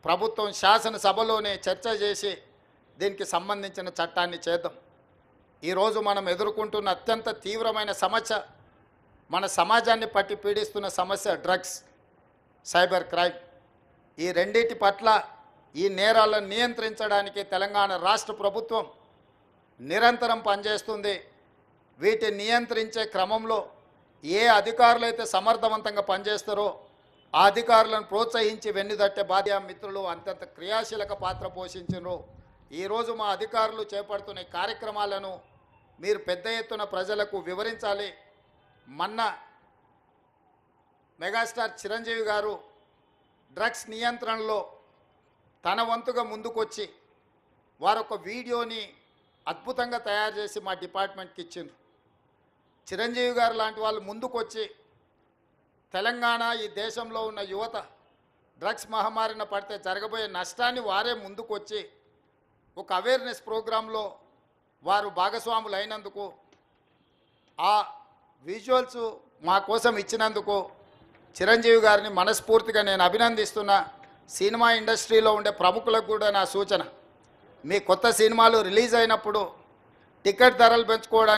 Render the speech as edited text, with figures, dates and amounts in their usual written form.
ప్రభుత్వం శాసనసభలోనే చర్చ చేసి దీనికి సంబంధించిన చట్టాన్ని చేద్దాం. ఈరోజు మనం ఎదుర్కొంటున్న అత్యంత తీవ్రమైన సమస్య, మన సమాజాన్ని పట్టి పీడిస్తున్న సమస్య డ్రగ్స్, సైబర్ క్రైమ్. ఈ రెండింటి పట్ల ఈ నేరాలను నియంత్రించడానికి తెలంగాణ రాష్ట్ర ప్రభుత్వం నిరంతరం పనిచేస్తుంది. వీటిని నియంత్రించే క్రమంలో ఏ అధికారులు అయితే సమర్థవంతంగా పనిచేస్తారో ఆ అధికారులను ప్రోత్సహించి వెన్నుదట్టే బాధ్య మిత్రులు అంతంత క్రియాశీలక పాత్ర పోషించారు. ఈరోజు మా అధికారులు చేపడుతున్న కార్యక్రమాలను మీరు పెద్ద ఎత్తున ప్రజలకు వివరించాలి. మొన్న మెగాస్టార్ చిరంజీవి గారు డ్రగ్స్ నియంత్రణలో తన వంతుగా ముందుకొచ్చి వారొక వీడియోని అద్భుతంగా తయారు చేసి మా డిపార్ట్మెంట్కి ఇచ్చిండ్రు. చిరంజీవి గారు లాంటి వాళ్ళు ముందుకొచ్చి తెలంగాణ ఈ దేశంలో ఉన్న యువత డ్రగ్స్ మహమ్మారిన పడితే జరగబోయే నష్టాన్ని వారే ముందుకొచ్చి ఒక అవేర్నెస్ ప్రోగ్రాంలో వారు భాగస్వాములు అయినందుకు, ఆ విజువల్స్ మా కోసం ఇచ్చినందుకు చిరంజీవి గారిని మనస్ఫూర్తిగా నేను అభినందిస్తున్నా. సినిమా ఇండస్ట్రీలో ఉండే ప్రముఖులకు కూడా నా సూచన, మీ కొత్త సినిమాలు రిలీజ్ అయినప్పుడు టికెట్ ధరలు పెంచుకోవడానికి